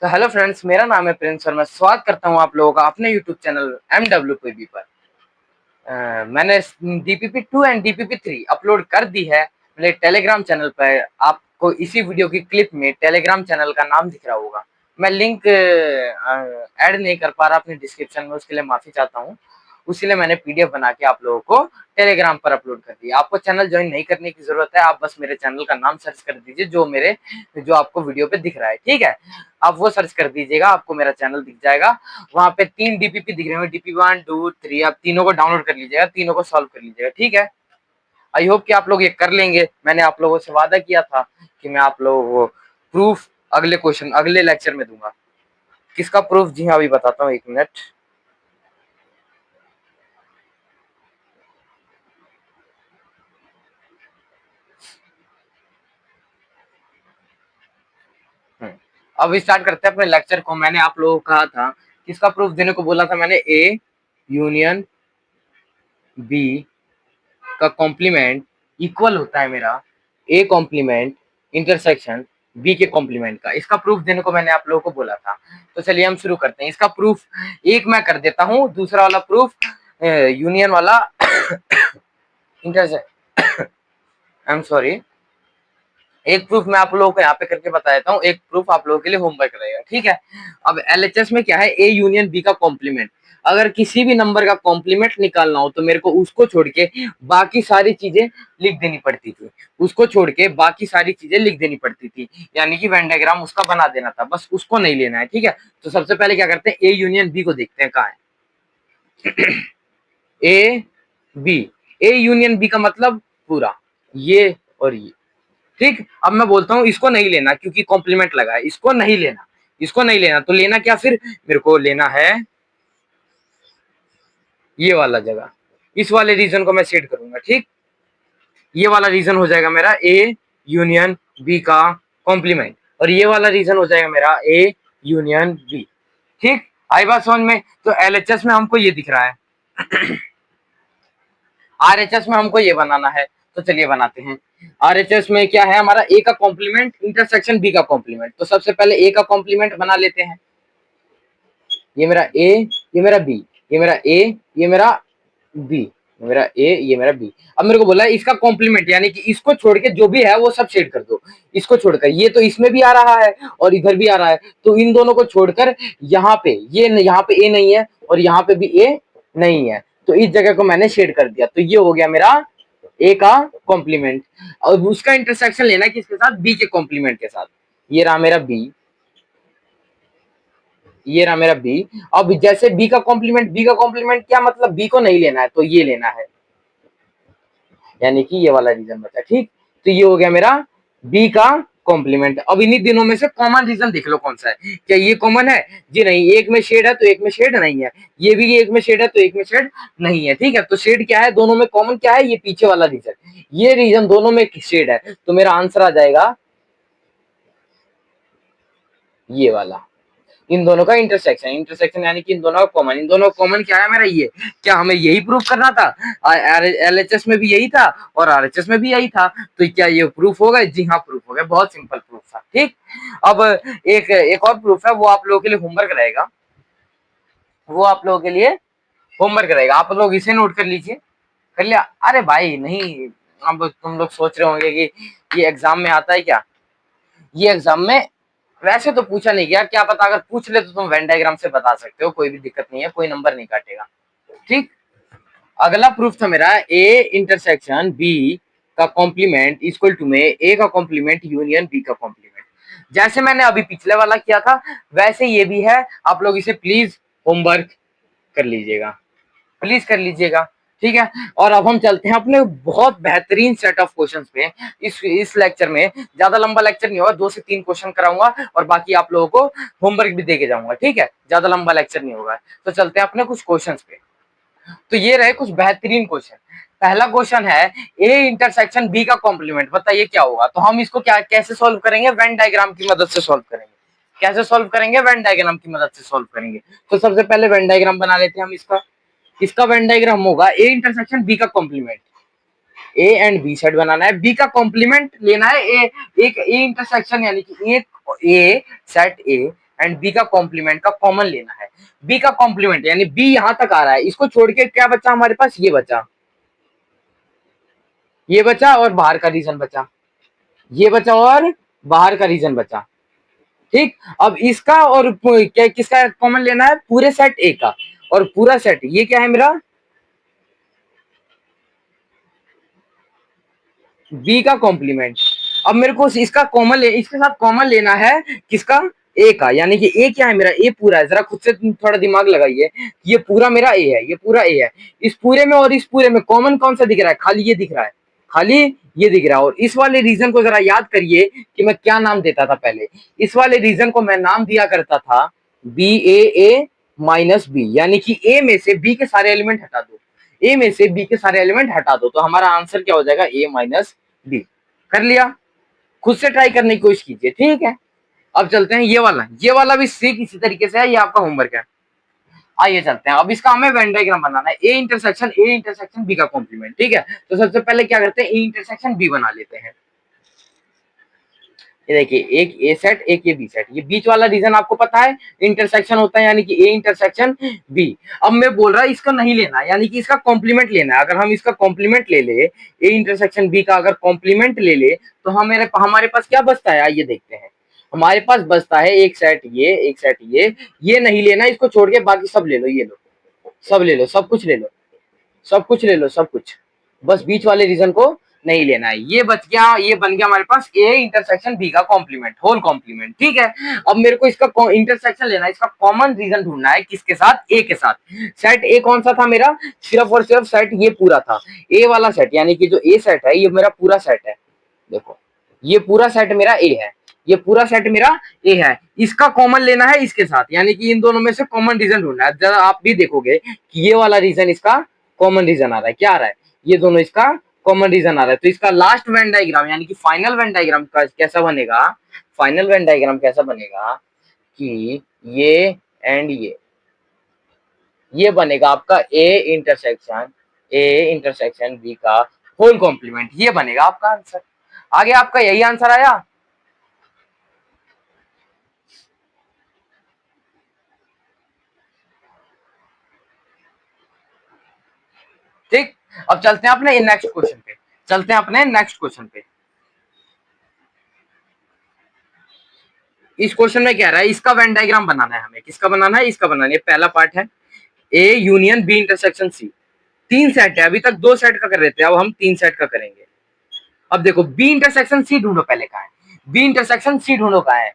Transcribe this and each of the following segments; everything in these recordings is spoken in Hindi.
तो हेलो फ्रेंड्स, मेरा नाम है प्रिंस और मैं स्वागत करता हूं आप लोगों का अपने यूट्यूब चैनल MWPB पर। मैंने DPP 2 एंड DPP 3 अपलोड कर दी है मेरे टेलीग्राम चैनल पर। आपको इसी वीडियो की क्लिप में टेलीग्राम चैनल का नाम दिख रहा होगा। मैं लिंक ऐड नहीं कर पा रहा अपने डिस्क्रिप्शन में, उसके लिए माफी चाहता हूँ। उसीलिए मैंने PDF बना के आप लोगों को टेलीग्राम पर अपलोड कर दिया। आपको चैनल ज्वाइन नहीं करने की जरूरत है, आप बस मेरे चैनल का नाम सर्च कर दीजिए जो आपको वीडियो पे दिख रहा है, ठीक है। आप वो सर्च कर दीजिएगा, आपको मेरा चैनल दिख जाएगा। वहां पे 3 DPP दिख रहे होंगे, DP 1 2 3। आप तीनों को डाउनलोड कर लीजिएगा, तीनों को सॉल्व कर लीजिएगा, ठीक है। आई होप कि आप लोग ये कर लेंगे। मैंने आप लोगों से वादा किया था कि मैं आप लोगों को प्रूफ अगले लेक्चर में दूंगा। किसका प्रूफ? जी हाँ, अभी बताता हूँ, 1 मिनट। अब स्टार्ट करते हैं अपने लेक्चर को। मैंने आप लोगों को कहा था, किसका प्रूफ देने को बोला था मैंने? A यूनियन B का कॉम्प्लीमेंट इक्वल होता है मेरा A कॉम्प्लीमेंट इंटरसेक्शन B के कॉम्प्लीमेंट का। इसका प्रूफ देने को मैंने आप लोगों को बोला था। तो चलिए हम शुरू करते हैं। इसका प्रूफ एक मैं कर देता हूँ, दूसरा वाला प्रूफ यूनियन वाला इंटरसेक्शन आई एम सॉरी, एक प्रूफ मैं आप लोगों को यहाँ पे करके बता देता हूँ, एक प्रूफ आप लोगों के लिए होमवर्क रहेगा, ठीक है। अब LHS में क्या है? A यूनियन B का कॉम्प्लीमेंट। अगर किसी भी नंबर का कॉम्प्लीमेंट निकालना हो तो मेरे को उसको छोड़ के बाकी सारी चीजें लिख देनी पड़ती थी। उसको छोड़ के बाकी सारी चीजें लिख देनी पड़ती थी, यानी कि वेन डायग्राम उसका बना देना था, बस उसको नहीं लेना है, ठीक है। तो सबसे पहले क्या करते हैं, A यूनियन B को देखते हैं कहाँ है। A B, A union B का मतलब पूरा ये और ये, ठीक। अब मैं बोलता हूँ इसको नहीं लेना क्योंकि कॉम्प्लीमेंट लगा है, इसको नहीं लेना, इसको नहीं लेना। तो लेना क्या फिर? मेरे को लेना है ये वाला जगह, इस वाले रीजन को मैं सेट करूंगा, ठीक। ये वाला रीजन हो जाएगा मेरा A यूनियन B का कॉम्प्लीमेंट, और ये वाला रीजन हो जाएगा मेरा A यूनियन B, ठीक। आई बात समझ में? तो LHS में हमको ये दिख रहा है, RHS में हमको ये बनाना है। तो चलिए बनाते हैं। RHS में क्या है हमारा? A का कॉम्प्लीमेंट इंटरसेक्शन B का कॉम्प्लीमेंट। तो सबसे पहले A का कॉम्प्लीमेंट बना लेते हैं। ये मेरा A, ये मेरा B, ये मेरा A, ये मेरा B, ये मेरा A, ये मेरा B। अब मेरे को बोला है इसका कॉम्प्लीमेंट, यानी कि इसको छोड़ के जो भी है वो सब शेड कर दो। इसको छोड़कर ये तो इसमें भी आ रहा है और इधर भी आ रहा है, तो इन दोनों को छोड़कर यहाँ पे यहाँ पे A नहीं है और यहाँ पे भी A नहीं है, तो इस जगह को मैंने शेड कर दिया। तो ये हो गया मेरा A का कॉम्प्लीमेंट। और उसका इंटरसेक्शन लेना है किसके साथ? B के कॉम्प्लीमेंट के साथ। ये रहा मेरा B, ये रहा मेरा B। अब जैसे B का कॉम्प्लीमेंट क्या मतलब? B को नहीं लेना है तो ये लेना है, यानी कि ये वाला रीजन बचा, ठीक। तो ये हो गया मेरा B का कॉम्प्लीमेंट। अब इन्हीं दिनों में से कॉमन रीजन देख लो कौन सा है। क्या ये कॉमन है? जी नहीं। एक में शेड है तो एक में शेड नहीं है, ये भी एक में शेड है तो एक में शेड नहीं है, ठीक है। तो शेड क्या है दोनों में? कॉमन क्या है? ये पीछे वाला रीजन, ये रीजन दोनों में शेड है। तो मेरा आंसर आ जाएगा ये वाला, इन दोनों का इंटरसेक्शन। इंटरसेक्शन यानी कि इन दोनों का कॉमन। इन दोनों का कॉमन क्या है मेरा? ये। क्या हमें यही प्रूफ करना था? LHS में भी यही था और RHS में भी यही था, तो क्या ये प्रूफ हो गया? जी हाँ, प्रूफ हो गया। बहुत सिंपल प्रूफ था, ठीक। अब एक एक और प्रूफ है, वो आप लोगों के लिए होमवर्क रहेगा, वो आप लोगों के लिए होमवर्क रहेगा। आप लोग इसे नोट कर लीजिए। कर लिया? अरे भाई नहीं, अब तुम लोग सोच रहे होंगे कि ये एग्जाम में आता है क्या? ये एग्जाम में वैसे तो पूछा नहीं गया, क्या पता अगर पूछ ले तो तुम वेन डायग्राम से बता सकते हो, कोई भी दिक्कत नहीं है, कोई नंबर नहीं काटेगा, ठीक। अगला प्रूफ था मेरा A इंटरसेक्शन B का कॉम्प्लीमेंट इक्वल टू में A का कॉम्प्लीमेंट यूनियन B का कॉम्प्लीमेंट। जैसे मैंने अभी पिछले वाला किया था वैसे ये भी है। आप लोग इसे प्लीज होमवर्क कर लीजिएगा, प्लीज कर लीजिएगा, ठीक है। और अब हम चलते हैं अपने बहुत बेहतरीन सेट ऑफ क्वेश्चंस पे। इस लेक्चर में ज्यादा लंबा लेक्चर नहीं होगा, 2 से 3 क्वेश्चन कराऊंगा और बाकी आप लोगों को होमवर्क भी देके जाऊंगा, ठीक है। ज्यादा लंबा लेक्चर नहीं होगा। तो चलते हैं अपने कुछ क्वेश्चंस पे। तो ये रहे कुछ बेहतरीन क्वेश्चन। पहला क्वेश्चन है A इंटरसेक्शन B का कॉम्प्लीमेंट, बताइए क्या होगा। तो हम इसको क्या कैसे सॉल्व करेंगे? वेन डायग्राम की मदद से सॉल्व करेंगे। कैसे सॉल्व करेंगे? वेन डायग्राम की मदद से सॉल्व करेंगे। तो सबसे पहले वेन डायग्राम बना लेते हैं हम इसका। इसका वेन डायग्राम होगा A इंटरसेक्शन B का complement. A and B set बनाना है, B का कॉम्प्लीमेंट लेना है। A एक A इंटरसेक्शन यानी कि एक A set A and B का कॉम्प्लीमेंट का कॉमन लेना है। बी का कॉम्प्लीमेंट यानी बी यहां तक आ रहा है, इसको छोड़ के क्या बचा हमारे पास, ये बचा, ये बचा और बाहर का रीजन बचा, ये बचा और बाहर का रीजन बचा। ठीक, अब इसका और क्या किसका कॉमन लेना है, पूरे सेट ए का, और पूरा सेट ये क्या है मेरा, बी का कॉम्प्लीमेंट। अब मेरे को इसका कॉमन ले, इसके साथ कॉमन लेना है किसका, ए का, यानी कि ए क्या है मेरा, ए पूरा है। जरा खुद से थोड़ा दिमाग लगाइए, ये पूरा मेरा ए है, ये पूरा ए है। इस पूरे में और इस पूरे में कॉमन कौन सा दिख रहा है, खाली ये दिख रहा है, खाली ये दिख रहा है। और इस वाले रीजन को जरा याद करिए कि मैं क्या नाम देता था पहले। इस वाले रीजन को मैं नाम दिया करता था बी ए माइनस बी, यानी कि ए में से बी के सारे एलिमेंट हटा दो, ए में से बी के सारे एलिमेंट हटा दो, तो हमारा आंसर क्या हो जाएगा, ए माइनस बी। कर लिया, खुद से ट्राई करने की कोशिश कीजिए, ठीक है। अब चलते हैं ये वाला भी सेम इसी तरीके से है, ये आपका होमवर्क है। आइए चलते हैं, अब इसका हमें वेन डायग्राम बनाना है, ए इंटरसेक्शन बी का कॉम्प्लीमेंट, ठीक है। तो सबसे पहले क्या करते हैं, ए इंटरसेक्शन बी बना लेते हैं। ये देखिए, एक ए सेट एक ये बी सेट, ये बीच वाला रीजन आपको पता है इंटरसेक्शन होता है, यानी कि ए इंटरसेक्शन बी। अब मैं बोल रहा है इसका नहीं लेना, यानी कि इसका कॉम्प्लीमेंट लेना है। अगर हम इसका कॉम्प्लीमेंट ले ले, ए इंटरसेक्शन बी का अगर कॉम्प्लीमेंट ले ले, तो हमारे पास क्या बचता है, आइए देखते हैं। हमारे पास बचता है एक सेट ये, एक सेट ये नहीं लेना, इसको छोड़ के बाकी सब ले लो, ये लो, सब ले लो, सब कुछ ले लो, सब कुछ ले लो, सब कुछ, बस बीच वाले रीजन को नहीं लेना है। ये बच गया, ये बन गया हमारे पास ए इंटरसेक्शन बी का कॉम्प्लीमेंट, होल कॉम्प्लीमेंट, ठीक है। अब मेरे को इसका इंटरसेक्शन लेना है, इसका कॉमन रीजन ढूंढना है, किसके साथ, ए के साथ। सेट ए कौन सा था मेरा, सिर्फ और सिर्फ सेट ये पूरा था, ए वाला सेट, यानी कि जो ए सेट है ये मेरा पूरा सेट है। देखो, ये पूरा सेट मेरा ए है, ये पूरा सेट मेरा ए है। इसका कॉमन लेना है इसके साथ, यानी कि इन दोनों में से कॉमन रीजन ढूंढना है। जरा आप भी देखोगे कि ये वाला रीजन इसका कॉमन रीजन आ रहा है, क्या आ रहा है, ये दोनों इसका कॉमन रीजन आ रहा है। तो इसका लास्ट वेन डायग्राम यानी कि फाइनल वेन डायग्राम का कैसा बनेगा, फाइनल वेन डायग्राम कैसा बनेगा कि एंड ये बनेगा आपका ए इंटरसेक्शन बी का होल कॉम्प्लीमेंट, ये बनेगा आपका आंसर। आगे आपका यही आंसर आया। ठीक, अब चलते हैं अपने नेक्स्ट क्वेश्चन पे, चलते हैं अपने नेक्स्ट क्वेश्चन पे। इस क्वेश्चन में क्या रहा है, इसका वेन डायग्राम बनाना है हमें, किसका बनाना है, इसका बनाना है। पहला पार्ट है A union B intersection C, तीन सेट है, अभी तक दो सेट का कर रहे थे, अब हम तीन सेट का करेंगे। अब देखो, बी इंटरसेक्शन सी ढूंढो, पहले कहा है बी इंटरसेक्शन सी ढूंढो, कहा है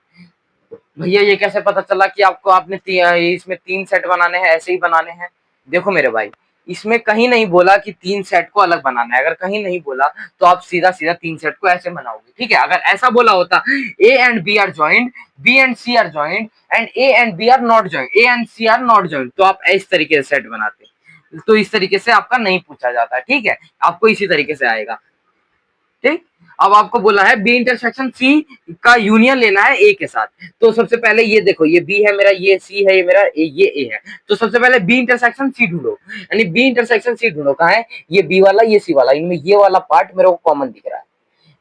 भैया, ये कैसे पता चला कि आपको आपने इसमें तीन सेट बनाने हैं, ऐसे ही बनाने हैं। देखो मेरे भाई, इसमें कहीं नहीं बोला कि तीन सेट को अलग बनाना है, अगर कहीं नहीं बोला तो आप सीधा सीधा तीन सेट को ऐसे बनाओगे, ठीक है। अगर ऐसा बोला होता A and B are joint, B and C are joint and A and B are not joint, A and C are not joint, तो आप इस तरीके से सेट बनाते। तो इस तरीके से आपका नहीं पूछा जाता, ठीक है, आपको इसी तरीके से आएगा। ठीक, अब आपको बोला है बी इंटरसेक्शन सी का यूनियन लेना है ए के साथ। तो सबसे पहले ये देखो, ये बी है मेरा, ये सी है, ये मेरा ये ए है। तो सबसे पहले बी इंटरसेक्शन सी ढूंढो, यानी बी इंटरसेक्शन सी ढूंढो, कहाँ है, ये बी वाला, ये सी वाला, इनमें ये वाला पार्ट मेरे को कॉमन दिख रहा है,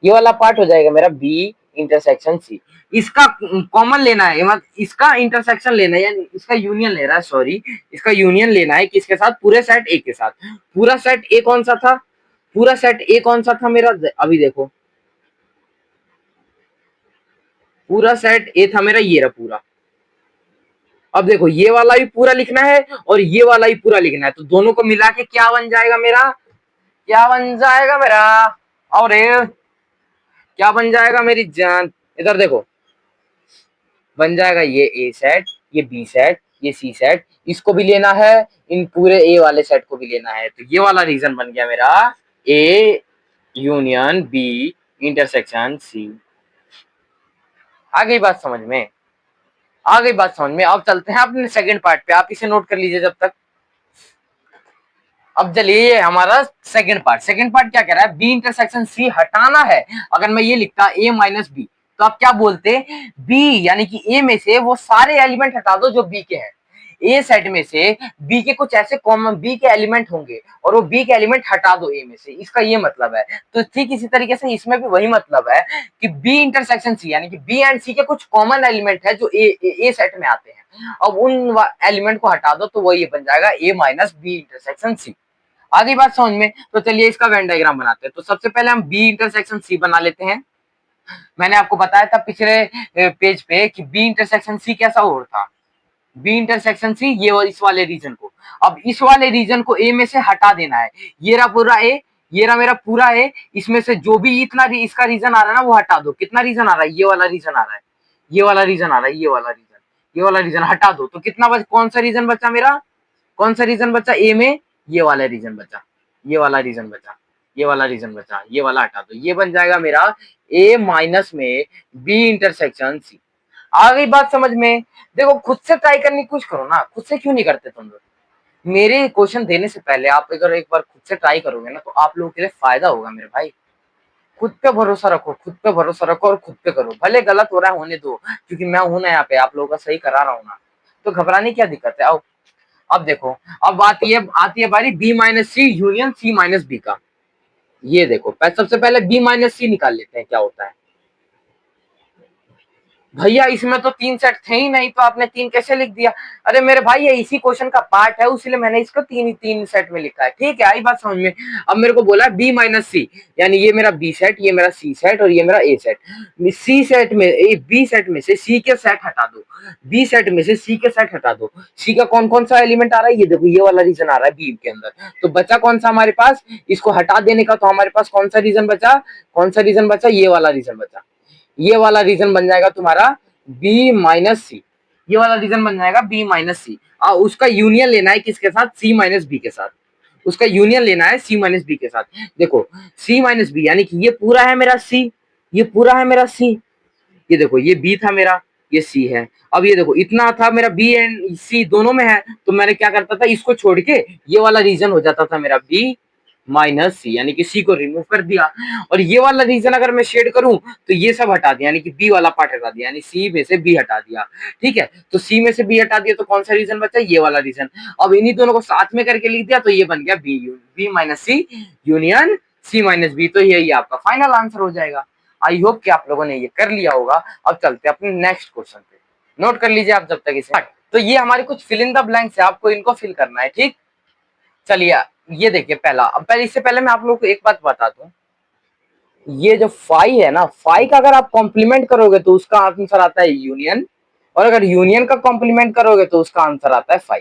ये वाला पार्ट हो जाएगा मेरा बी इंटरसेक्शन सी। इसका कॉमन लेना है, मतलब इसका इंटरसेक्शन लेना है, यानी इसका यूनियन ले रहा है, सॉरी, इसका यूनियन लेना है किसके साथ, पूरे सेट ए के साथ। पूरा सेट ए कौन सा था, पूरा सेट ए कौन सा था मेरा, अभी देखो, पूरा सेट ए था मेरा, ये रहा पूरा। अब देखो, ये वाला भी पूरा लिखना है और ये वाला भी पूरा लिखना है, तो दोनों को मिला के क्या बन जाएगा मेरा, क्या बन जाएगा मेरा, और क्या बन जाएगा मेरी जान, इधर देखो, बन जाएगा ये ए सेट, ये बी सेट, ये सी सेट, इसको भी लेना है, इन पूरे ए वाले सेट को भी लेना है। तो ये वाला रीजन बन गया मेरा A union B intersection C. आ गई बात समझ में, आ गई बात समझ में। अब चलते हैं अपने सेकंड पार्ट पे, आप इसे नोट कर लीजिए जब तक। अब चलिए हमारा सेकंड पार्ट क्या कह रहा है, बी इंटरसेक्शन सी हटाना है। अगर मैं ये लिखता ए माइनस बी, तो आप क्या बोलते, बी यानी कि ए में से वो सारे एलिमेंट हटा दो जो बी के हैं, ए सेट में से बी के कुछ ऐसे कॉमन बी के एलिमेंट होंगे और वो बी के एलिमेंट हटा दो ए में से, इसका ये मतलब है। तो ठीक इसी तरीके से इसमें भी वही मतलब है कि बी इंटरसेक्शन सी, यानी कि बी एंड सी के कुछ कॉमन एलिमेंट है जो ए सेट में आते हैं, अब उन एलिमेंट को हटा दो तो वो ये बन जाएगा ए माइनस बी इंटरसेक्शन सी। आगे बात समझ में, तो चलिए इसका वेन डायग्राम बनाते हैं। तो सबसे पहले हम बी इंटरसेक्शन सी बना लेते हैं। मैंने आपको बताया था पिछले पेज पे कि बी इंटरसेक्शन सी कैसा और था, बी इंटरसेक्शन सी ये इस वाले रीजन को, अब इस वाले रीजन को ए में से हटा देना है। ये रहा पूरा ए, ये रहा मेरा पूरा ए, इसमें से जो भी इतना इसका रीजन आ रहा है ना वो हटा दो। कितना रीजन आ रहा है, ये वाला रीजन आ रहा है, ये वाला रीजन आ रहा है, ये वाला रीजन, ये वाला रीजन हटा दो। तो कितना कौन सा रीजन बचा मेरा, कौन सा रीजन बचा ए में, ये वाला रीजन बचा, ये वाला रीजन बचा, ये वाला रीजन बचा, ये वाला हटा दो। ये बन जाएगा मेरा ए माइनस में बी इंटरसेक्शन सी। आ गई बात समझ में। देखो खुद से ट्राई करने की कोशिश करो ना, खुद से क्यों नहीं करते तुम लोग। मेरे क्वेश्चन देने से पहले आप अगर एक बार खुद से ट्राई करोगे ना तो आप लोगों के लिए फायदा होगा मेरे भाई। खुद पे भरोसा रखो, खुद पे भरोसा रखो और खुद पे करो, भले गलत हो रहा है होने दो, क्योंकि मैं हूं ना यहाँ पे, आप लोगों का सही करा रहा हूँ ना, तो घबराने की क्या दिक्कत है। आओ अब देखो, अब आती है बारी बी माइनस सी यूनियन सी माइनस बी का। ये देखो सबसे पहले बी माइनस सी निकाल लेते हैं क्या होता है। भैया इसमें तो 3 सेट थे ही नहीं, तो आपने 3 कैसे लिख दिया। अरे मेरे भाई ये इसी क्वेश्चन का पार्ट है, इसलिए मैंने इसको 3 सेट में लिखा है। ठीक है, आई बात समझ में। अब मेरे को बोला बी माइनस सी, यानी ये मेरा बी सेट, ये मेरा सी सेट और ये मेरा ए सेट। सी सेट में बी सेट में से सी के सेट हटा दो, बी सेट में से सी के सेट हटा दो। सी का कौन कौन सा एलिमेंट आ रहा है, ये देखो ये वाला रीजन आ रहा है बी के अंदर। तो बचा कौन सा हमारे पास, इसको हटा देने का, तो हमारे पास कौन सा रीजन बचा, कौन सा रीजन बचा, ये वाला रीजन बचा। ये वाला रीजन बन जाएगा तुम्हारा बी माइनस सी, ये वाला रीजन बन जाएगा बी माइनस सी। उसका यूनियन लेना है किसके साथ, सी माइनस बी के साथ, उसका यूनियन लेना है सी माइनस बी के साथ। देखो सी माइनस बी यानी कि ये पूरा है मेरा सी, ये पूरा है मेरा सी, ये देखो ये बी था मेरा, ये सी है। अब ये देखो इतना था मेरा बी एंड सी दोनों में है, तो मैंने क्या करता था, इसको छोड़ के ये वाला रीजन हो जाता था मेरा बी माइनस सी, यानी कि सी को रिमूव कर दिया। और ये वाला रीजन अगर मैं शेड करूं तो ये सब हटा दिया, यानी कि बी वाला पार्ट हटा दिया, यानी सी में से बी हटा दिया। ठीक है, तो सी में से बी हटा दिया तो कौन सा रीजन बचा, ये वाला रीजन। अब इन्हीं दोनों को साथ में करके लिख दिया तो ये बन गया बी माइनस सी यूनियन सी माइनस बी। तो यही आपका फाइनल आंसर हो जाएगा। आई होप कि आप लोगों ने ये कर लिया होगा। अब चलते हैं अपने नेक्स्ट क्वेश्चन पे, नोट कर लीजिए आप जब तक इसे। तो ये हमारे कुछ फिल इन द ब्लैंक्स है, आपको इनको फिल करना है। ठीक, चलिए ये देखिए पहला। अब पहले इससे पहले मैं आप लोगों को एक बात बता दूं, ये जो फाई है ना, फाई का अगर आप कॉम्प्लीमेंट करोगे तो उसका आंसर आता है यूनियन, और अगर यूनियन का कॉम्प्लीमेंट करोगे तो उसका आंसर आता है फाई।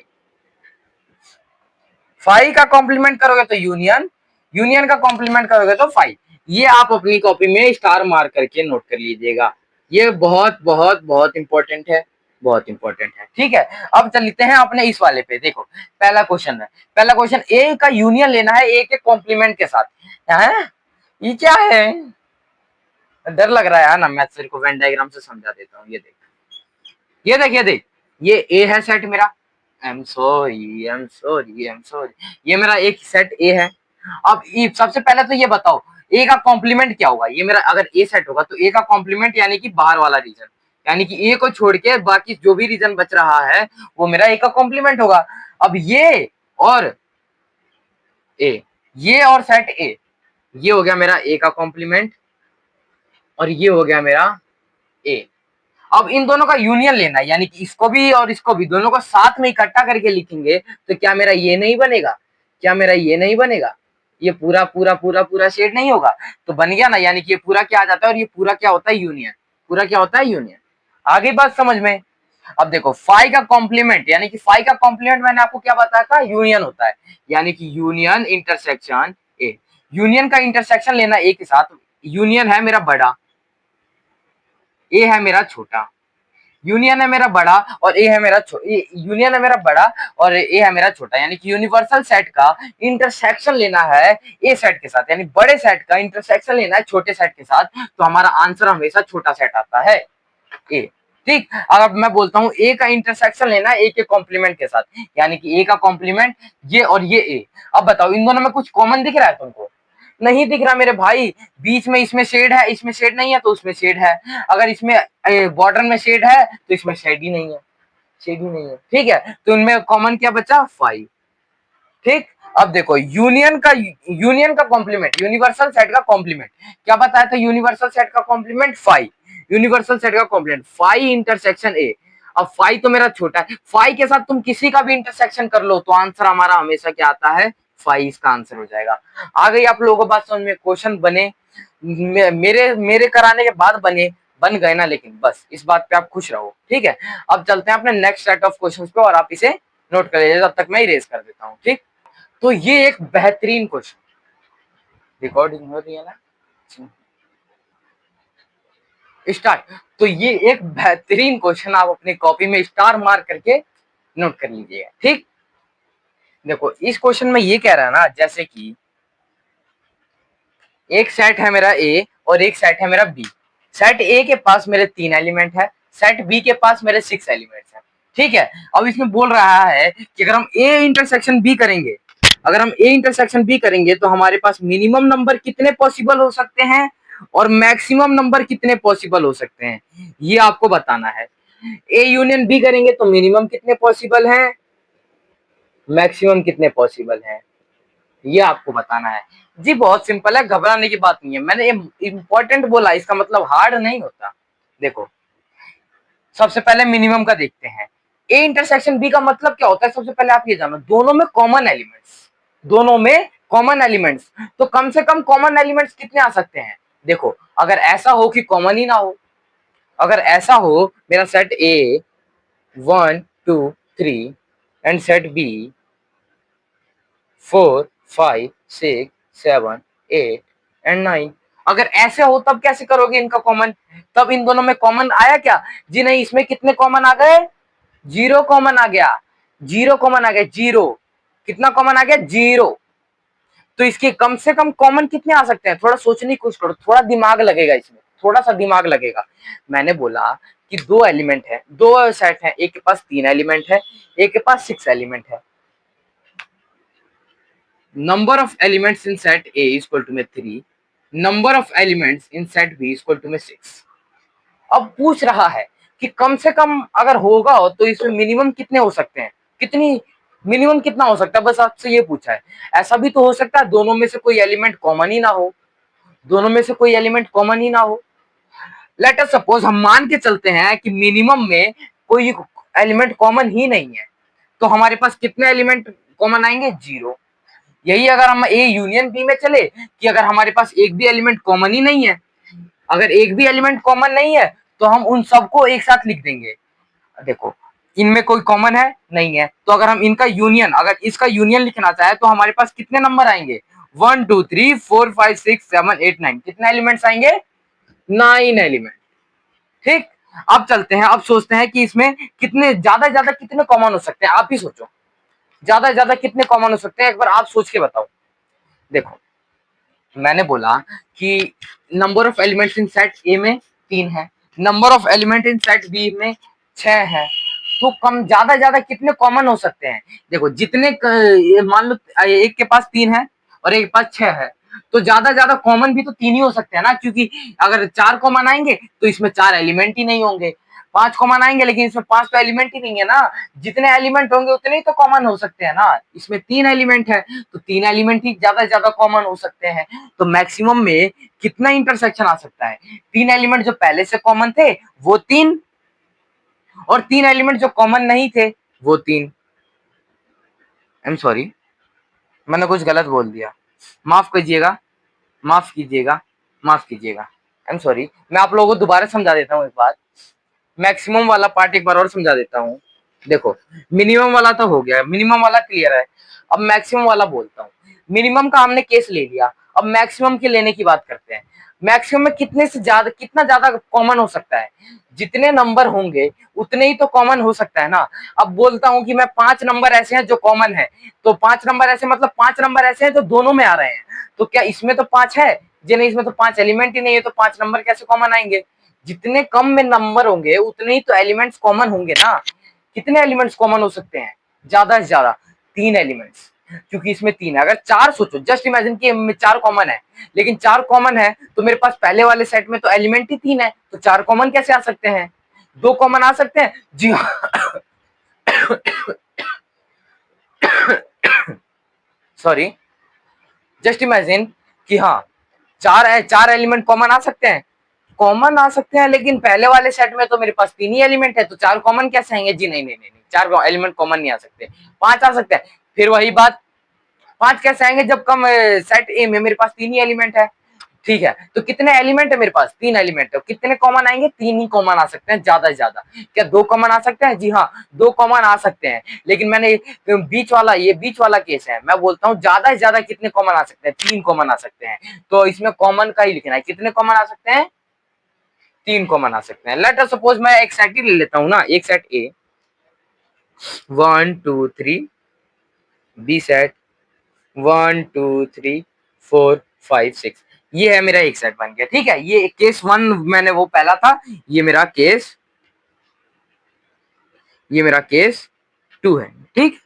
फाई का कॉम्प्लीमेंट करोगे तो यूनियन, यूनियन का कॉम्प्लीमेंट करोगे तो फाई। ये आप अपनी कॉपी में स्टार मार करके नोट कर लीजिएगा, ये बहुत बहुत बहुत इंपॉर्टेंट है, बहुत इंपॉर्टेंट है। ठीक है, अब चलते हैं अपने इस वाले पे। देखो पहला क्वेश्चन है, पहला क्वेश्चन ए का यूनियन लेना है ए के कॉम्प्लीमेंट के साथ। है ये क्या है, डर लग रहा है यार ना, मैं तेरे को वेन डायग्राम से समझा देता हूँ। ये देख, ये देख, ये देख, ये ए है सेट मेरा, I am sorry I am sorry I am sorry, ये मेरा एक सेट ए है। अब सबसे पहले तो ये बताओ ए का कॉम्प्लीमेंट क्या होगा। ये मेरा अगर ए सेट होगा तो ए का कॉम्प्लीमेंट यानी कि बाहर वाला रीजन, यानी कि ए को छोड़ के बाकी जो भी रीजन बच रहा है वो मेरा ए का कॉम्प्लीमेंट होगा। अब ये और ए, ये और सेट ए, ये हो गया मेरा ए का कॉम्प्लीमेंट और ये हो गया मेरा ए। अब इन दोनों का यूनियन लेना है, यानी कि इसको भी और इसको भी दोनों को साथ में इकट्ठा करके लिखेंगे तो क्या मेरा ये नहीं बनेगा, क्या मेरा ये नहीं बनेगा, ये पूरा पूरा पूरा पूरा शेड नहीं होगा। तो बन गया ना, यानी कि ये पूरा क्या आ जाता है और ये पूरा क्या होता है यूनियन, पूरा क्या होता है यूनियन। आगे बात समझ में। अब देखो फाई का कॉम्प्लीमेंट, यानी कि फाई का कॉम्प्लीमेंट मैंने आपको क्या बताया था, यूनियन होता है, यानी कि यूनियन इंटरसेक्शन ए। यूनियन का इंटरसेक्शन लेना ए के साथ, यूनियन है मेरा बड़ा, ए है मेरा छोटा, यूनियन है मेरा बड़ा और ए है मेरा यूनियन है मेरा बड़ा और ए है मेरा छोटा, यानी कि यूनिवर्सल सेट का इंटरसेक्शन लेना है ए सेट के साथ, यानी बड़े सेट का इंटरसेक्शन लेना है छोटे सेट के साथ, तो हमारा आंसर हमेशा छोटा सेट आता है ए। ठीक, अब मैं बोलता हूं ए का इंटरसेक्शन लेना है ए के कॉम्प्लीमेंट के साथ, यानी कि ए का कॉम्प्लीमेंट ये और ये ए। अब बताओ इन दोनों में कुछ कॉमन दिख रहा है तुमको, नहीं दिख रहा मेरे भाई। बीच में इसमें शेड है, इसमें शेड नहीं है तो उसमें शेड है, अगर इसमें बॉर्डर में शेड है तो इसमें शेड ही नहीं है। 6 भी नहीं है, ठीक है, तो इनमें कॉमन क्या बचा, 5। ठीक, अब देखो यूनियन का कॉम्प्लीमेंट, यूनिवर्सल सेट का कॉम्प्लीमेंट क्या बताया था, यूनिवर्सल सेट का कॉम्प्लीमेंट 5, यूनिवर्सल सेट का कॉम्प्लीमेंट 5 इंटरसेक्शन ए। अब 5 तो मेरा छोटा है, 5 के साथ तुम किसी का भी इंटरसेक्शन कर लो तो आंसर हमारा हमेशा क्या आता है, 5 इसका आंसर हो जाएगा। आ गई आप लोगों को बात समझ में, क्वेश्चन बने मेरे मेरे कराने के बाद बन गए ना, लेकिन बस इस बात पे आप खुश रहो, ठीक है। अब चलते हैं अपने नेक्स्ट सेट ऑफ क्वेश्चंस पे और आप इसे नोट कर लीजिए, तब तक मैं इरेज कर देता हूँ, ठीक। तो ये एक बेहतरीन क्वेश्चन, रिकॉर्डिंग हो रही है ना, स्टार्ट। तो ये एक बेहतरीन क्वेश्चन, आप अपनी कॉपी में स्टार मार्क करके नोट कर लीजिएगा, ठीक। देखो इस क्वेश्चन में ये कह रहा है ना, जैसे कि एक सेट है मेरा ए और एक सेट है मेरा बी। सेट ए के पास मेरे 3 एलिमेंट है, सेट बी के पास मेरे 6 एलिमेंट्स है, ठीक है। अब इसमें बोल रहा है कि अगर हम ए इंटरसेक्शन बी करेंगे, अगर हम ए इंटरसेक्शन बी करेंगे तो हमारे पास मिनिमम नंबर कितने पॉसिबल हो सकते हैं और मैक्सिमम नंबर कितने पॉसिबल हो सकते हैं, ये आपको बताना है। ए यूनियन बी करेंगे तो मिनिमम कितने पॉसिबल हैं, मैक्सिमम कितने पॉसिबल हैं, ये आपको बताना है। जी बहुत सिंपल है, घबराने की बात नहीं है, मैंने इंपॉर्टेंट बोला, इसका मतलब हार्ड नहीं होता। देखो सबसे पहले मिनिमम का देखते हैं, ए इंटरसेक्शन बी का मतलब क्या होता है, सबसे पहले आप ये जानो, दोनों में कॉमन एलिमेंट्स, दोनों में कॉमन एलिमेंट्स, तो कम से कम कॉमन एलिमेंट्स कितने आ सकते हैं। देखो अगर ऐसा हो कि कॉमन ही ना हो, अगर ऐसा हो मेरा set A 1 2 3 and set B 4 5 6 7 8 and 9, अगर ऐसे हो तब कैसे करोगे इनका कॉमन, तब इन दोनों में कॉमन आया क्या, जी नहीं, इसमें कितने कॉमन आ गए, 0 कॉमन आ गया, 0 कॉमन आ गया, 0 कितना कॉमन आ गया, 0। तो इसके कम से कम कॉमन कितने आ सकते हैं, थोड़ा सोचने की कोशिश करो, थोड़ा दिमाग लगेगा इसमें, थोड़ा सा दिमाग लगेगा। मैंने बोला कि दो एलिमेंट है, दो सेट है, एक के पास 3 एलिमेंट है, एक के पास 6 एलिमेंट है। number of elements in set A is equal to में 3, number of elements in set B is equal to में 6। अब पूछ रहा है कि कम से कम अगर होगा तो इसमें मिनिमम कितने हो सकते हैं, कितनी मिनिमम कितना हो सकता है, बस आपसे ये पूछा है। ऐसा भी तो हो सकता है दोनों में से कोई एलिमेंट कॉमन ही ना हो, दोनों में से कोई एलिमेंट कॉमन ही ना हो। लेट अस सपोज हम मान के चलते हैं कि मिनिमम में कोई एलिमेंट कॉमन ही नहीं है, तो हमारे पास कितने एलिमेंट कॉमन आएंगे, 0। यही अगर हम ए यूनियन बी में चले कि अगर हमारे पास एक भी एलिमेंट कॉमन ही नहीं है, अगर एक भी एलिमेंट कॉमन नहीं है तो हम उन सबको एक साथ लिख देंगे। देखो इनमें कोई कॉमन है नहीं है, तो अगर हम इनका यूनियन, अगर इसका यूनियन लिखना चाहे तो हमारे पास कितने नंबर आएंगे, 1 2 3 4 5 6 7 8 9, कितने एलिमेंट्स आएंगे, 9 एलिमेंट, ठीक। अब चलते हैं, अब सोचते हैं कि इसमें कितने ज्यादा कितने कॉमन हो सकते हैं, आप ही सोचो ज्यादा कितने कॉमन हो सकते हैं, एक बार आप सोच के बताओ। देखो मैंने बोला कि number of elements in set A में 3 है, number of element in set B में 6 है, तो कम ज्यादा कितने कॉमन हो सकते हैं। देखो जितने मान लो एक के पास 3 है और एक के पास 6 है, तो ज्यादा कॉमन भी तो 3 ही हो सकते हैं ना, क्योंकि अगर 4 कॉमन आएंगे तो इसमें 4 एलिमेंट ही नहीं होंगे, 5 कॉमन आएंगे लेकिन इसमें 5 तो एलिमेंट ही नहीं है ना, जितने एलिमेंट होंगे उतने ही तो कॉमन हो सकते हैं ना, इसमें 3 एलिमेंट है तो 3 एलिमेंट ही ज्यादा कॉमन हो सकते हैं। तो मैक्सिमम में कितना इंटरसेक्शन आ सकता है, 3 एलिमेंट जो पहले से कॉमन थे वो 3, और 3 एलिमेंट जो कॉमन नहीं थे वो 3। आई एम सॉरी, मैंने कुछ गलत बोल दिया, माफ कीजिएगा, माफ कीजिएगा, माफ कीजिएगा, आई एम सॉरी। मैं आप लोगों को दोबारा समझा देता हूँ एक बात, मैक्सिमम वाला पार्ट एक बार और समझा देता हूँ। देखो मिनिमम वाला तो हो गया, मिनिमम वाला क्लियर है, अब मैक्सिमम वाला बोलता हूँ। मिनिमम का हमने केस ले लिया, अब मैक्सिमम के लेने की बात करते हैं। मैक्सिमम में कितने से ज्यादा, कितना ज्यादा कॉमन हो सकता है, जितने नंबर होंगे उतने ही तो कॉमन हो सकता है ना। अब बोलता हूँ कि मैं 5 नंबर ऐसे हैं जो कॉमन है, तो 5 नंबर ऐसे मतलब 5 नंबर ऐसे हैं जो दोनों में आ रहे हैं, तो क्या इसमें तो 5 है, जी नहीं, इसमें तो 5 एलिमेंट ही नहीं है, तो 5 नंबर कैसे कॉमन आएंगे। जितने कम में नंबर होंगे उतने ही तो एलिमेंट्स कॉमन होंगे ना। कितने एलिमेंट्स कॉमन हो सकते हैं, ज्यादा से ज्यादा 3 एलिमेंट्स, क्योंकि इसमें 3 है। अगर 4 सोचो, जस्ट इमेजिन कि 4 कॉमन है, लेकिन 4 कॉमन है तो मेरे पास पहले वाले सेट में तो एलिमेंट ही 3 है, तो 4 कॉमन कैसे आ सकते हैं, 2 कॉमन आ सकते हैं, जी हाँ सॉरी, जस्ट इमेजिन कि हाँ, चार चार एलिमेंट कॉमन आ सकते हैं, कॉमन आ सकते हैं, लेकिन पहले वाले सेट में तो मेरे पास तीन ही एलिमेंट है, तो चार कॉमन कैसे आएंगे जी? नहीं नहीं नहीं नहीं, चार एलिमेंट कॉमन नहीं आ सकते, पांच आ सकते हैं। फिर वही बात, पांच कैसे आएंगे जब कम सेट ए में मेरे पास तीन ही एलिमेंट है। ठीक है, तो कितने एलिमेंट है मेरे पास? तीन एलिमेंट है, कितने कॉमन आएंगे? तीन ही कॉमन आ सकते हैं ज्यादा से ज्यादा। क्या दो कॉमन आ सकते हैं? जी हाँ, दो कॉमन आ सकते हैं, लेकिन मैंने बीच वाला, ये बीच वाला केस है, मैं बोलता हूँ ज्यादा से ज्यादा कितने कॉमन आ सकते हैं? तीन कॉमन आ सकते हैं, तो इसमें कॉमन का ही लिखना है, कितने कॉमन आ सकते हैं? तीन कॉमन आ सकते हैं। लेट अस सपोज मैं एक सेट ही ले लेता हूँ ना, एक सेट ए, 1 2 3, बी सेट 1 2 3 4 5 6, ये है मेरा एक सेट बन गया। ठीक है, ये केस वन मैंने वो पहला था, ये मेरा केस टू है। ठीक,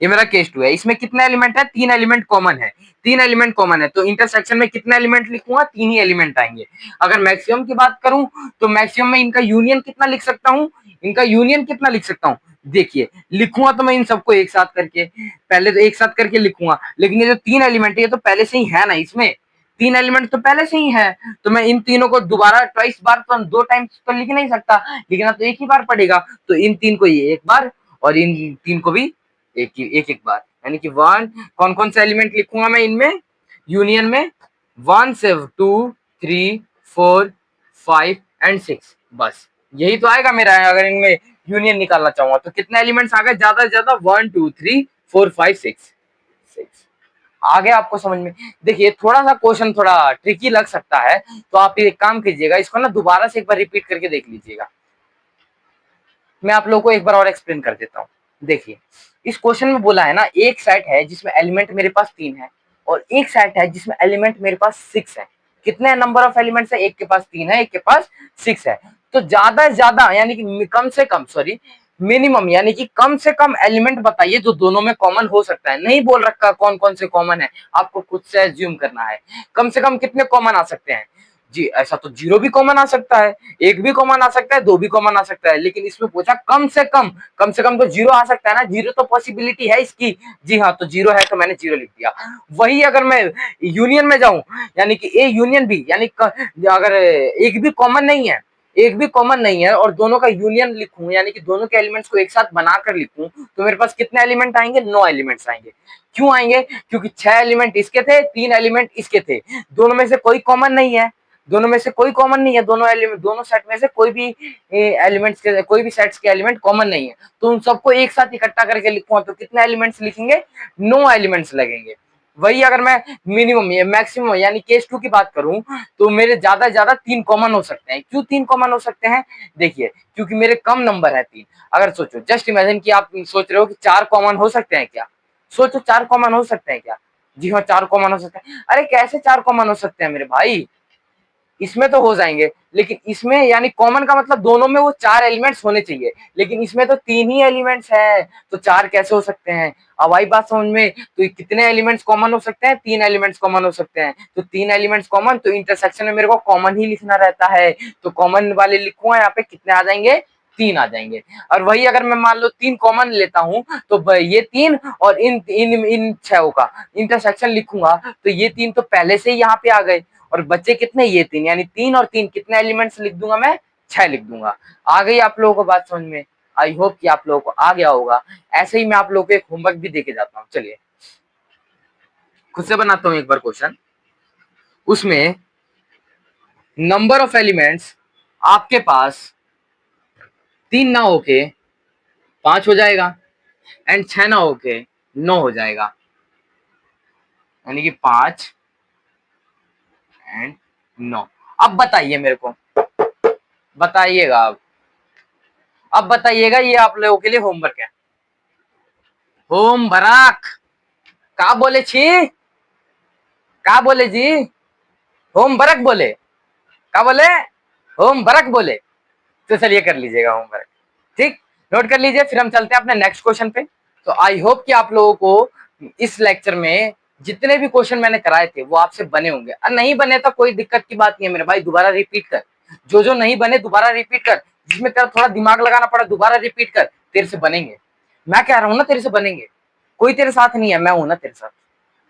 ये मेरा केस टू है। इसमें कितने एलिमेंट है? तीन एलिमेंट कॉमन है, तीन एलिमेंट कॉमन है, तो इंटरसेक्शन में कितने एलिमेंट लिखूंगा? तीन ही एलिमेंट आएंगे। अगर मैक्सिमम की बात करूं तो मैक्सिमम में इनका यूनियन कितना लिख सकता हूं? इनका यूनियन कितना लिख सकता हूं? देखिए, लिखूंगा तो मैं इन सबको एक साथ करके, पहले तो एक साथ करके लिखूंगा, लेकिन ये जो तीन एलिमेंट है ये तो पहले से ही है ना, इसमें तीन एलिमेंट तो पहले से ही है, तो मैं इन तीनों को दोबारा ट्वाइस बार तो दो टाइम्स तो लिख नहीं सकता, लिखना तो एक ही बार पड़ेगा। तो इन तीन को ये एक बार और इन तीन को भी एक बार, यानी कि वन, कौन कौन से एलिमेंट लिखूंगा मैं इनमें यूनियन में? 1 2 3 4 5 एंड 6, बस यही तो आएगा मेरा। अगर इनमें यूनियन निकालना चाहूंगा तो कितने एलिमेंट्स आ गए ज्यादा से ज्यादा? 1 2 3 4 5 6 आ गया आपको समझ में? देखिए, थोड़ा सा क्वेश्चन थोड़ा ट्रिकी लग सकता है, तो आप एक काम कीजिएगा, इसको ना दोबारा से एक बार रिपीट करके देख लीजिएगा। मैं आप लोगों को एक बार और एक्सप्लेन कर देता हूँ। देखिए, इस क्वेश्चन में बोला है ना, एक सेट है जिसमें एलिमेंट मेरे पास तीन है, और एक सेट है जिसमें एलिमेंट मेरे पास सिक्स है। कितने नंबर ऑफ एलिमेंट्स है? एक के पास तीन है, एक के पास सिक्स है। तो ज्यादा से ज्यादा यानी कि कम से कम, सॉरी, मिनिमम यानी कि कम से कम एलिमेंट बताइए जो दोनों में कॉमन हो सकता है। नहीं बोल रखा कौन कौन से कॉमन है, आपको खुद से एज्यूम करना है। कम से कम कितने कॉमन आ सकते हैं जी? ऐसा तो जीरो भी कॉमन आ सकता है, एक भी कॉमन आ सकता है, दो भी कॉमन आ सकता है, लेकिन इसमें पूछा कम से कम, कम से कम तो जीरो आ सकता है ना, जीरो तो पॉसिबिलिटी है इसकी। जी हाँ, तो जीरो है तो मैंने जीरो लिख दिया। वही अगर मैं यूनियन में जाऊं, यानी कि ए यूनियन बी, यानी अगर एक भी कॉमन नहीं है, एक भी कॉमन नहीं है और दोनों का यूनियन लिखूं, यानी कि दोनों के एलिमेंट्स को एक साथ बनाकर लिखूं, तो मेरे पास कितने एलिमेंट आएंगे? 9 एलिमेंट्स आएंगे। क्यों आएंगे? क्योंकि 6 एलिमेंट इसके थे, 3 एलिमेंट इसके थे, दोनों में से कोई कॉमन नहीं है, दोनों में से कोई कॉमन नहीं है, दोनों एलिमेंट, दोनों सेट में से कोई भी एलिमेंट्स के, कोई भी सेट्स के एलिमेंट कॉमन नहीं है, तो उन सबको एक साथ इकट्ठा करके लिखूंगा तो कितने एलिमेंट्स लिखेंगे? 9 एलिमेंट्स लगेंगे। वही अगर मैं मिनिमम या मैक्सिमम यानी केस टू की बात करूं, तो मेरे ज्यादा से ज्यादा तीन कॉमन हो सकते हैं। क्यों तीन कॉमन हो सकते हैं? देखिए, क्योंकि मेरे कम नंबर है तीन। अगर सोचो, जस्ट इमेजिन कि आप सोच रहे हो कि चार कॉमन हो सकते हैं क्या? सोचो, चार कॉमन हो सकते हैं क्या? जी हाँ, चार कॉमन हो सकते हैं। अरे कैसे चार कॉमन हो सकते हैं मेरे भाई? इसमें तो हो जाएंगे, लेकिन इसमें यानी कॉमन का मतलब दोनों में वो चार एलिमेंट्स होने चाहिए, लेकिन इसमें तो तीन ही एलिमेंट्स है, तो चार कैसे हो सकते हैं? अब आई बात समझ में? तो कितने एलिमेंट्स कॉमन हो सकते हैं? तीन एलिमेंट्स कॉमन हो सकते हैं, तो तीन एलिमेंट्स कॉमन, तो इंटरसेक्शन में मेरे को कॉमन ही लिखना रहता है, तो कॉमन वाले लिखूंगा, यहाँ पे कितने आ जाएंगे? तीन आ जाएंगे। और वही अगर मैं मान लो तीन कॉमन लेता हूँ, तो ये तीन और इन इन इन छह का इंटरसेक्शन लिखूंगा, तो ये तीन तो पहले से ही यहाँ पे आ गए, और बच्चे कितने? ये तीन, यानी तीन और तीन कितने एलिमेंट्स लिख दूंगा मैं? छह लिख दूंगा। आ गई आप लोगों को बात समझ में? आई होप कि आप लोगों को आ गया होगा। ऐसे ही मैं आप लोगों को एक होमवर्क भी देके जाता हूँ, चलिए खुद से बनाता हूँ एक बार क्वेश्चन। उसमें नंबर ऑफ एलिमेंट्स आपके पास तीन ना होके पांच हो जाएगा, एंड छह ना होके नौ हो जाएगा, यानी कि पांच एंड नौ। अब बताइए मेरे को, बताइएगा अब बताइएगा, ये आप लोगों के लिए होमवर्क है। होम बराक का बोले छी? का बोले जी? होम बरक बोले? का बोले? होम बरक बोले? तो चलिए कर लीजिएगा होम वर्क। ठीक, नोट कर लीजिए, फिर हम चलते हैं अपने नेक्स्ट क्वेश्चन पे। तो आई होप कि आप लोगों को इस लेक्चर में जितने भी क्वेश्चन मैंने कराए थे वो आपसे बने होंगे, और नहीं बने तो कोई दिक्कत की बात नहीं है मेरे भाई, दोबारा रिपीट कर। जो जो नहीं बने दोबारा रिपीट कर, जिसमें तेरा थोड़ा दिमाग लगाना पड़ा दोबारा रिपीट कर, तेरे से बनेंगे। मैं कह रहा हूँ ना तेरे से बनेंगे, कोई तेरे साथ नहीं है, मैं हूं ना तेरे साथ।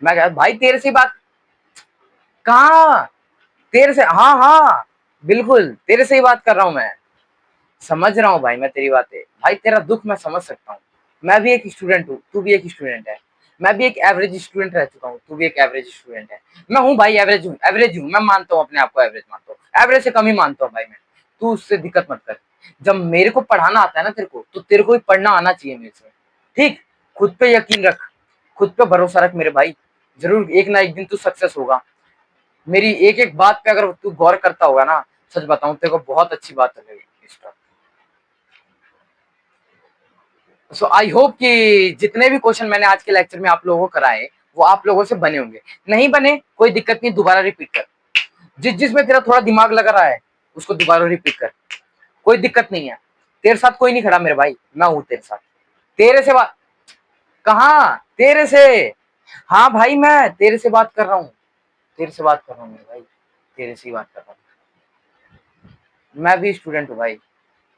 मैं कह भाई तेरे से बात कहाँ, तेरे से, हाँ हाँ बिल्कुल तेरे से ही बात कर रहा हूँ मैं। समझ रहा हूँ भाई मैं तेरी बातें, भाई तेरा दुख मैं समझ सकता हूँ। मैं भी एक स्टूडेंट हूँ, तू भी एक स्टूडेंट है। मैं भी एक एवरेज स्टूडेंट रह चुका हूँ, तू भी एक एवरेज स्टूडेंट है। मैं हूँ भाई, एवरेज हूँ, एवरेज हूँ, मैं मानता हूँ अपने आप को एवरेज मानता हूँ, एवरेज से कम ही मानता हूँ भाई मैं। तू उससे दिक्कत मत कर। जब मेरे को पढ़ाना आता है ना तेरे को, तो तेरे को भी पढ़ना आना चाहिए मेरे से। ठीक, खुद पे यकीन रख, खुद पे भरोसा रख मेरे भाई। जरूर एक ना एक दिन तू सक्सेस होगा। मेरी एक एक बात पे अगर तू गौर करता होगा ना, सच बताऊं तेरे को बहुत अच्छी बात लगेगी। सो आई होप कि जितने भी क्वेश्चन मैंने आज के लेक्चर में आप लोगों को कराए, वो आप लोगों से बने होंगे। नहीं बने कोई दिक्कत नहीं, दोबारा रिपीट कर। जिसमें तेरा थोड़ा दिमाग लग रहा है उसको दोबारा रिपीट कर, कोई दिक्कत नहीं है। तेरे साथ कोई नहीं खड़ा मेरे भाई, मैं हूं तेरे साथ। तेरे से बात कहाँ, तेरे से, हाँ भाई मैं तेरे से बात कर रहा हूँ, तेरे से बात कर रहा हूँ मेरे भाई, तेरे से ही बात कर रहा हूँ। मैं भी स्टूडेंट हूँ भाई,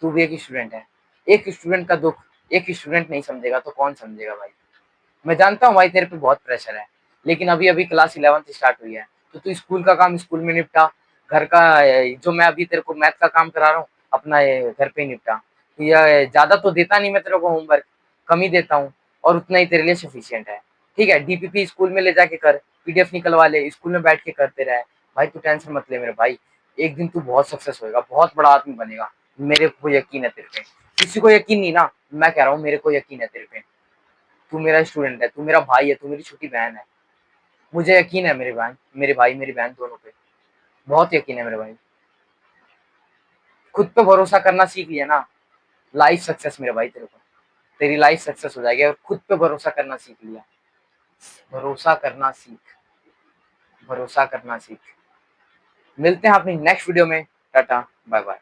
तू भी एक स्टूडेंट है। एक स्टूडेंट का दुख एक स्टूडेंट नहीं समझेगा तो कौन समझेगा भाई। मैं जानता हूँ भाई तेरे पे बहुत प्रेशर है, लेकिन अभी अभी क्लास 11th स्टार्ट हुई है, तो तू स्कूल का काम स्कूल में निपटा। घर का जो मैं अभी तेरे को मैथ का काम करा रहा हूँ, अपना ये घर पे ही निपटा। ये ज्यादा तो देता नहीं मैं तेरे को होमवर्क, कम ही देता हूँ, और उतना ही तेरे लिए सफिशियंट है। ठीक है, डीपीपी स्कूल में ले जाके कर, पीडीएफ निकलवा ले, स्कूल में बैठ के करते रहे। भाई तू टेंशन मत ले मेरे भाई, एक दिन तू बहुत सक्सेस होएगा, बहुत बड़ा आदमी बनेगा। मेरे को यकीन है तेरे पे, किसी को यकीन नहीं ना, मैं कह रहा हूँ मेरे को यकीन है तेरे पे। तू मेरा स्टूडेंट है, तू मेरा भाई है, तू मेरी छोटी बहन है। मुझे यकीन है मेरे बहन, मेरे भाई मेरी बहन दोनों पे बहुत यकीन है मेरे भाई। खुद पे भरोसा करना सीख लिया ना, लाइफ सक्सेस मेरे भाई। तेरे को तेरी लाइफ सक्सेस हो जाएगी, और खुद पे भरोसा करना सीख लिया। भरोसा करना सीख, भरोसा करना सीख। मिलते हैं अपनी नेक्स्ट वीडियो में। Tata bye bye.